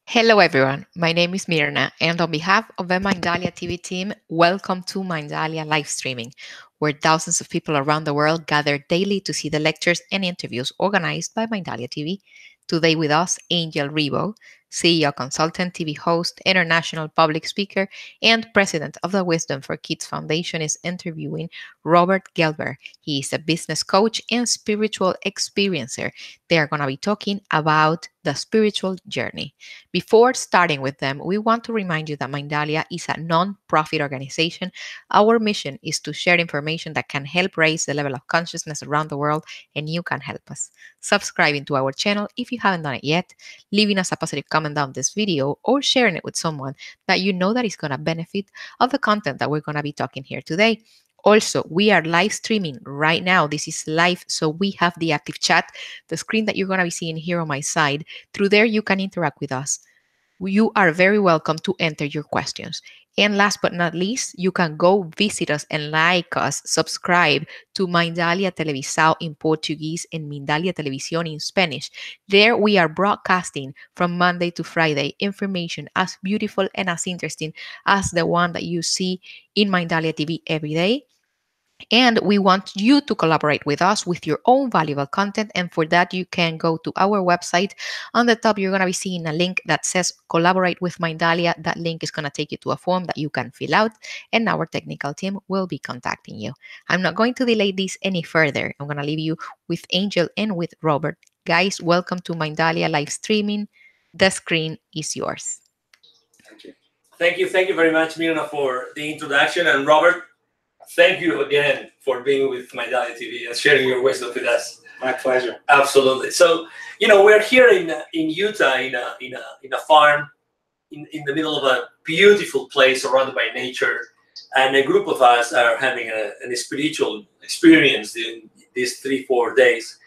Hello, everyone. My name is Mirna, and on behalf of the Mindalia TV team, welcome to Mindalia live streaming, where thousands of people around the world gather daily to see the lectures and interviews organized by Mindalia TV. Today, with us, Angel Rebo, CEO, consultant, TV host, international public speaker, and president of the Wisdom for Kids Foundation, is interviewing Robert Gelber. He is a business coach and spiritual experiencer. They are going to be talking about the spiritual journey. Before starting with them, we want to remind you that Mindalia is a non-profit organization. Our mission is to share information that can help raise the level of consciousness around the world, and you can help us. Subscribing to our channel if you haven't done it yet, leaving us a positive comment down this video, or sharing it with someone that you know that is going to benefit of the content that we're going to be talking here today. Also, we are live streaming right now. This is live, so we have the active chat, the screen that you're going to be seeing here on my side. Through there, you can interact with us. You are very welcome to enter your questions. And last but not least, you can go visit us and like us, subscribe to Mindalia Televisão in Portuguese and Mindalia Televisión in Spanish. There we are broadcasting from Monday to Friday information as beautiful and as interesting as the one that you see in Mindalia TV every day. And we want you to collaborate with us with your own valuable content. And for that, you can go to our website. On the top, you're going to be seeing a link that says Collaborate with Mindalia. That link is going to take you to a form that you can fill out, and our technical team will be contacting you. I'm not going to delay this any further. I'm going to leave you with Angel and with Robert. Guys, welcome to Mindalia live streaming. The screen is yours. Thank you. Thank you very much, Mirna, for the introduction. And Robert, thank you again for being with Mindalia TV and sharing your wisdom with us. My pleasure. Absolutely. So, we're here in Utah in a farm in the middle of a beautiful place surrounded by nature, and a group of us are having a spiritual experience in these 3-4 days.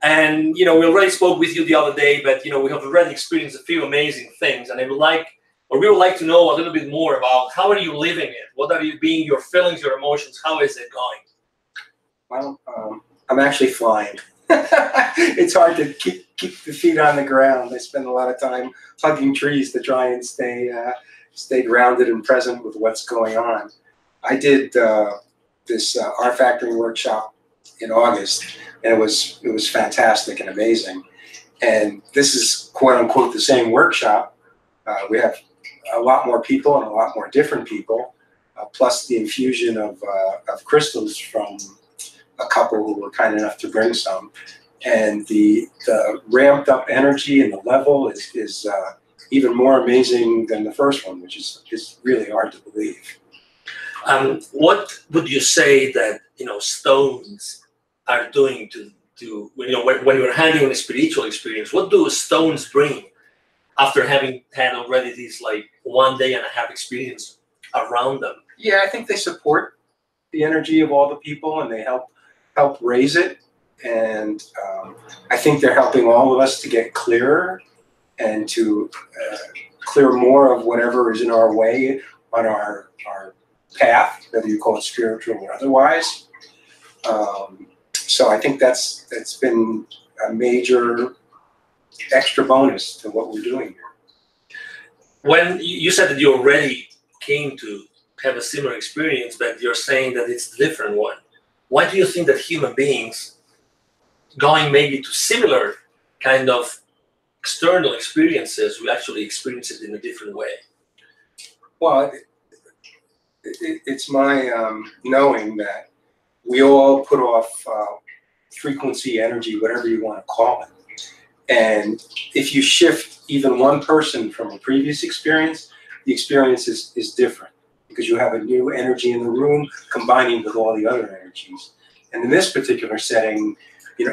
And we already spoke with you the other day, but we have already experienced a few amazing things, and we would like to know a little bit more about how are you living it? What are you being, your feelings, your emotions? How is it going? Well, I'm actually flying. It's hard to keep the feet on the ground. I spend a lot of time hugging trees to try and stay grounded and present with what's going on. I did this art factory workshop in August, and it was fantastic and amazing. And this is quote unquote the same workshop. We have a lot more people and a lot more different people, plus the infusion of crystals from a couple who were kind enough to bring some. And the ramped up energy and the level is even more amazing than the first one, which is really hard to believe. What would you say that stones are doing to when you're having a spiritual experience? What do stones bring after having had already this 1 day and a half experience around them? Yeah, I think they support the energy of all the people, and they help raise it. And I think they're helping all of us to get clearer and to clear more of whatever is in our way on our path, whether you call it spiritual or otherwise. So I think that's been a major extra bonus to what we're doing here. When you said that you already came to have a similar experience, but you're saying that it's a different one. Why do you think that human beings going maybe to similar kind of external experiences will actually experience it in a different way? Well, it's my knowing that we all put off frequency, energy, whatever you want to call it. And if you shift even one person from a previous experience, the experience is different because you have a new energy in the room combining with all the other energies. And in this particular setting,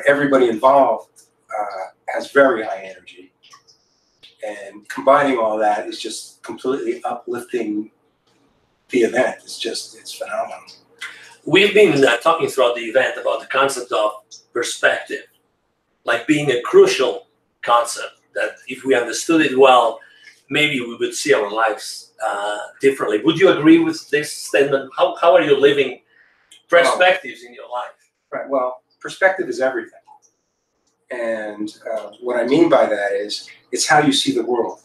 everybody involved has very high energy. And combining all that is just completely uplifting the event. It's phenomenal. We've been talking throughout the event about the concept of perspective, like being a crucial concept that if we understood it well, maybe we would see our lives differently. Would you agree with this statement? How are you living perspectives in your life? Right. Well, perspective is everything. And what I mean by that is it's how you see the world.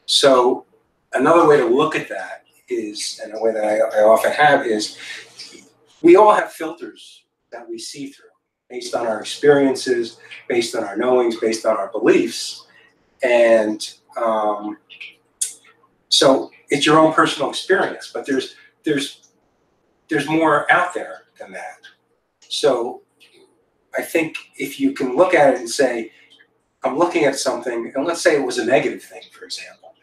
So another way to look at that is, and a way that I often have is, we all have filters that we see through based on our experiences, based on our knowings, based on our beliefs. And so it's your own personal experience, but there's more out there than that. So I think if you can look at it and say, I'm looking at something, and let's say it was a negative thing, for example,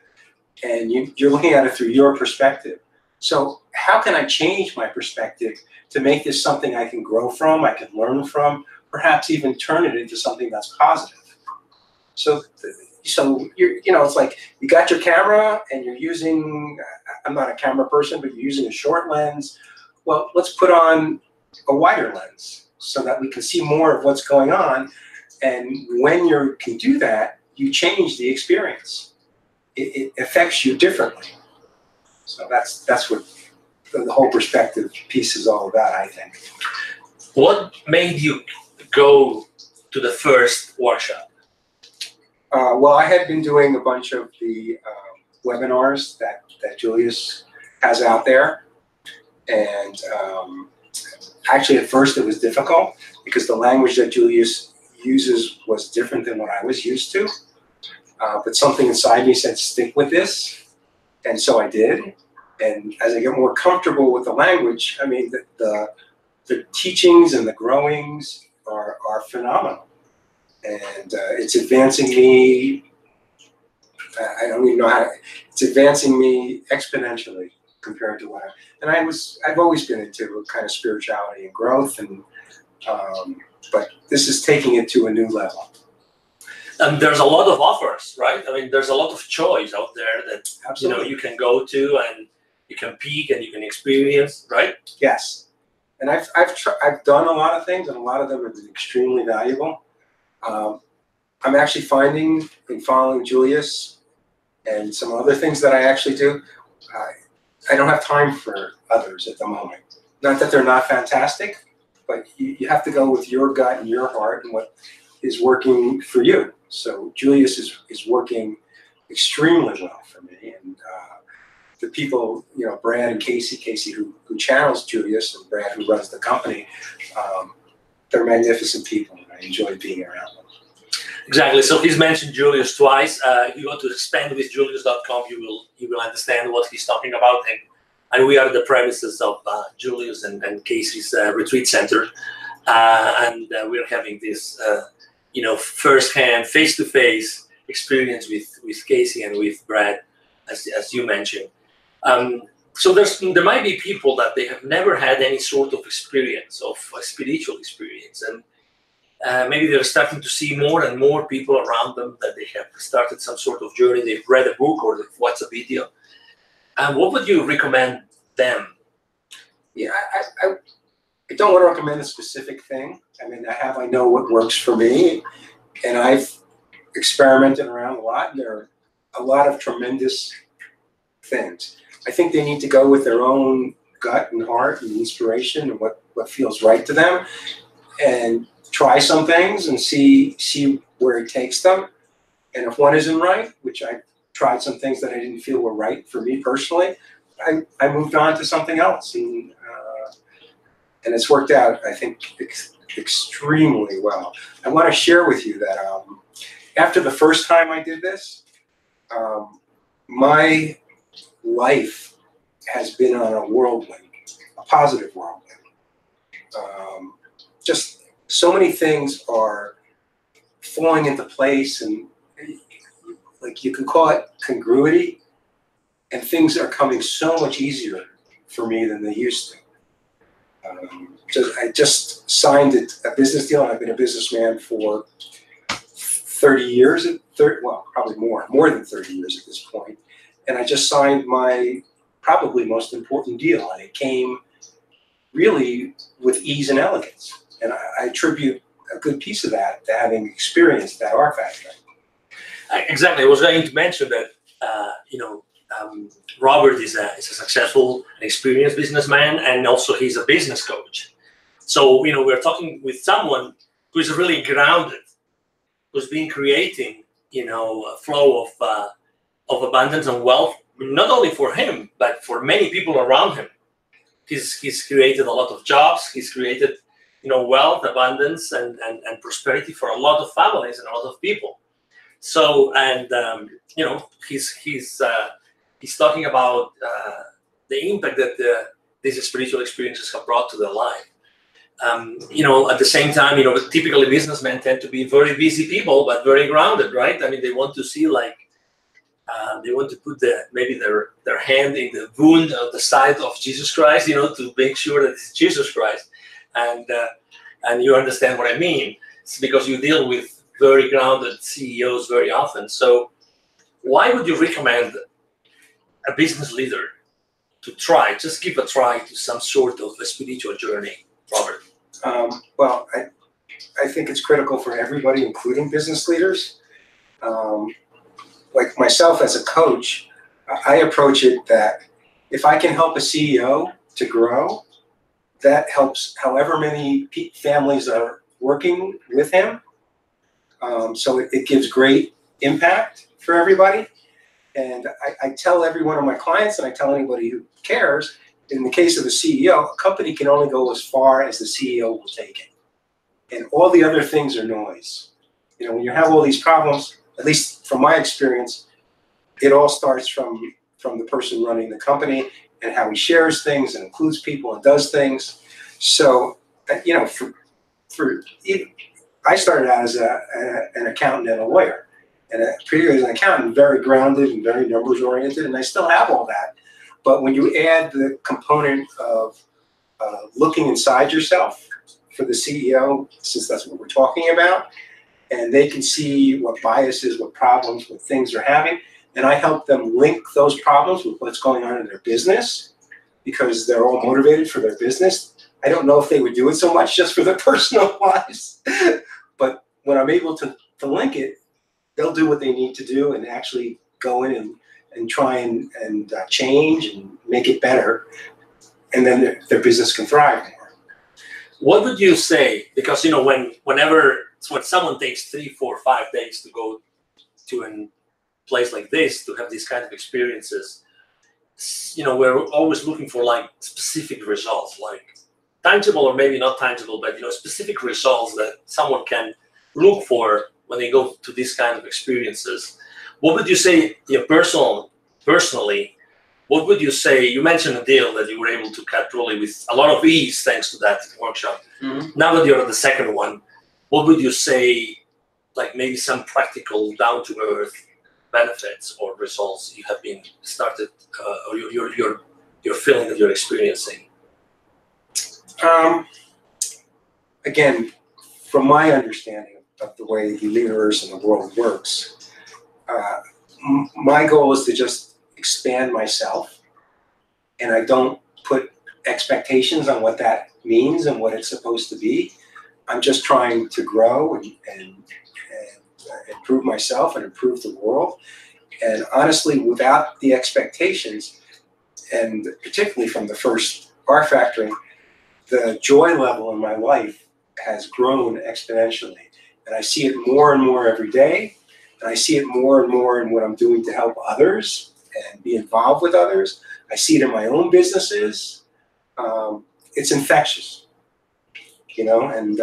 and you're looking at it through your perspective. So how can I change my perspective to make this something I can grow from, I can learn from, perhaps even turn it into something that's positive? So it's like you got your camera and you're using, I'm not a camera person, but you're using a short lens. Well, let's put on a wider lens so that we can see more of what's going on. And when you can do that, you change the experience. It affects you differently. So that's what the whole perspective piece is all about, I think. What made you go to the first workshop? Well, I had been doing a bunch of the webinars that Julius has out there. And actually, at first it was difficult because the language that Julius uses was different than what I was used to. But something inside me said, stick with this. And so I did. And as I get more comfortable with the language, I mean, the teachings and the growings are phenomenal. And it's advancing me, I don't even know how, it's advancing me exponentially compared to what I've always been into kind of spirituality and growth, and but this is taking it to a new level. And there's a lot of offers, right? I mean, there's a lot of choice out there that Absolutely. You can go to and you can peek and you can experience, right? Yes, and I've done a lot of things, and a lot of them have been extremely valuable. I'm actually finding in following Julius and some other things that I actually do, I don't have time for others at the moment. Not that they're not fantastic, but you have to go with your gut and your heart and what is working for you. So Julius is working extremely well for me, and the people, Brad and Casey who channels Julius, and Brad who runs the company, they're magnificent people, and I enjoy being around them. Exactly. So he's mentioned Julius twice. If you go to expandwithjulius.com, you will understand what he's talking about. And we are the premises of Julius and Casey's retreat center, and we're having this, first-hand, face-to-face experience with Casey and with Brad, as you mentioned. So there might be people that they have never had any sort of experience, of a spiritual experience, and maybe they're starting to see more and more people around them that they have started some sort of journey. They've read a book or they've watched a video. And what would you recommend them? Yeah, I don't want to recommend a specific thing. I mean, I know what works for me, and I've experimented around a lot. And there are a lot of tremendous things. I think they need to go with their own gut and heart and inspiration and what feels right to them, and try some things and see where it takes them. And if one isn't right, which I tried some things that I didn't feel were right for me personally, I moved on to something else, and it's worked out, I think, extremely well. I want to share with you that after the first time I did this, my life has been on a whirlwind, a positive whirlwind. Just so many things are falling into place, and like you could call it congruity, and things are coming so much easier for me than they used to. I just signed a business deal, and I've been a businessman for 30 years, well, probably more than 30 years at this point. And I just signed my probably most important deal, and it came really with ease and elegance. And I attribute a good piece of that to having experienced that R factor. Exactly. I was going to mention that, Robert is a successful and experienced businessman, and also he's a business coach. So, we're talking with someone who is really grounded, who's been creating, a flow of abundance and wealth, not only for him, but for many people around him. He's created a lot of jobs. He's created, wealth, abundance, and prosperity for a lot of families and a lot of people. So, and he's talking about the impact that these spiritual experiences have brought to their life. At the same time, typically businessmen tend to be very busy people, but very grounded, right? I mean, they want to see they want to put maybe their hand in the wound of the side of Jesus Christ, to make sure that it's Jesus Christ. And you understand what I mean. It's because you deal with very grounded CEOs very often. So why would you recommend a business leader to just give a try to some sort of a spiritual journey, Robert? Well, I think it's critical for everybody, including business leaders. Like myself as a coach, I approach it that if I can help a CEO to grow, that helps however many families are working with him. So it gives great impact for everybody. And I tell every one of my clients, and I tell anybody who cares, in the case of a CEO, a company can only go as far as the CEO will take it. And all the other things are noise. When you have all these problems, at least from my experience, it all starts from the person running the company and how he shares things and includes people and does things. So, I started out as an accountant and a lawyer. And particularly as an accountant, very grounded and very numbers oriented, and I still have all that. But when you add the component of looking inside yourself for the CEO, since that's what we're talking about, and they can see what biases, what problems, what things they're having, and I help them link those problems with what's going on in their business, because they're all motivated for their business. I don't know if they would do it so much just for their personal lives, but when I'm able to link it, they'll do what they need to do and actually go in and try and change and make it better, and then their business can thrive more. What would you say? Because when someone takes 3, 4, 5 days to go to a place like this to have these kind of experiences, we're always looking for specific results, like tangible or maybe not tangible, but specific results that someone can look for when they go to these kind of experiences. What would you say, personally, what would you say? You mentioned a deal that you were able to cut really with a lot of ease thanks to that workshop. Mm-hmm. Now that you're at the second one, what would you say, maybe some practical, down-to-earth benefits or results you have been started, or you're feeling that you're experiencing? Again, from my understanding of the way the universe and the world works, my goal is to just expand myself, and I don't put expectations on what that means and what it's supposed to be. I'm just trying to grow and improve myself and improve the world. And honestly, without the expectations, and particularly from the first R Factoring, the joy level in my life has grown exponentially. And I see it more and more every day. And I see it more and more in what I'm doing to help others and be involved with others. I see it in my own businesses. It's infectious, and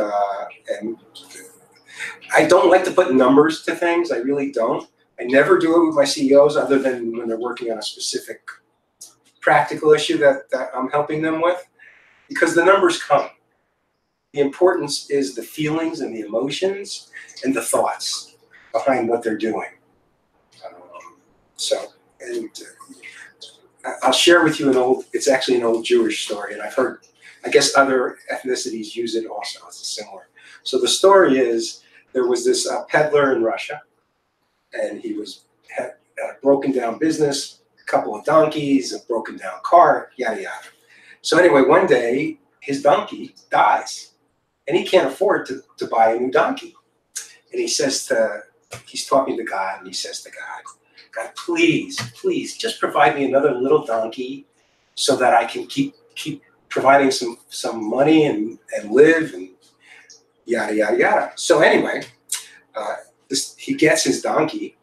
I don't like to put numbers to things. I really don't. I never do it with my CEOs other than when they're working on a specific practical issue that I'm helping them with, because the numbers come. The importance is the feelings and the emotions and the thoughts behind what they're doing. I'll share with you it's actually an old Jewish story, and I've heard, I guess other ethnicities use it also. It's similar. So the story is, there was this peddler in Russia, and he had a broken down business, a couple of donkeys, a broken down car, yada yada. So anyway, one day his donkey dies, and he can't afford to buy a new donkey. And he's talking to God, and he says to God, please, just provide me another little donkey so that I can keep providing some money and live and yada yada yada. So anyway, he gets his donkey,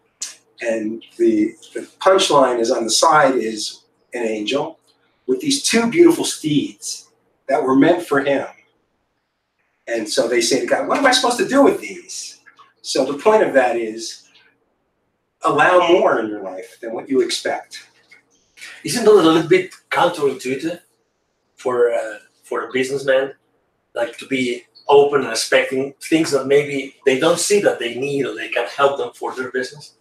And the punchline is on the side is an angel with these two beautiful steeds that were meant for him. And so they say to God, what am I supposed to do with these? So the point of that is allow more in your life than what you expect. Isn't that a little bit counterintuitive for a businessman, like to be open and expecting things that maybe they don't see that they need or they can help them for their business?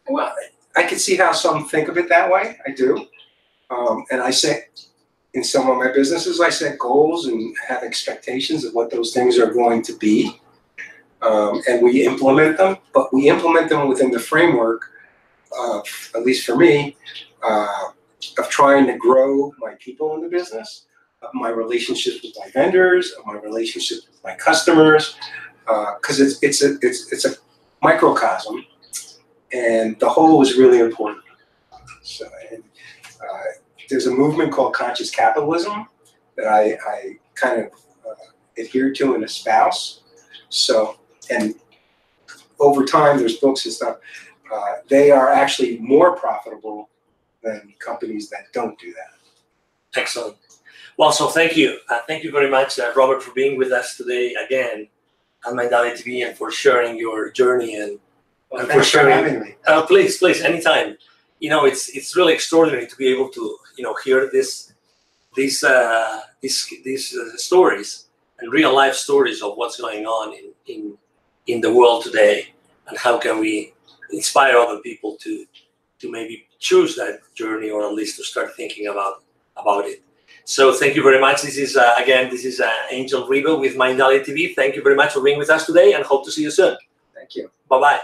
Well, I can see how some think of it that way. I do. And I say, in some of my businesses, I set goals and have expectations of what those things are going to be. And we implement them, but we implement them within the framework of, at least for me, of trying to grow my people in the business, of my relationships with my vendors, of my relationships with my customers, because it's a microcosm, and the whole is really important. So, there's a movement called conscious capitalism that I kind of adhere to and espouse. So, and over time, there's books and stuff. They are actually more profitable than companies that don't do that. Excellent. Well, so thank you. Thank you very much, Robert, for being with us today again on Mindalia TV and for sharing your journey and for sharing. Having me. Please, anytime. You know, it's really extraordinary to be able to, hear these stories and real life stories of what's going on in the world today, and how can we inspire other people to maybe choose that journey, or at least to start thinking about it. So thank you very much. This is Angel Riva with Mindalia TV. Thank you very much for being with us today, and hope to see you soon. Thank you. Bye-bye.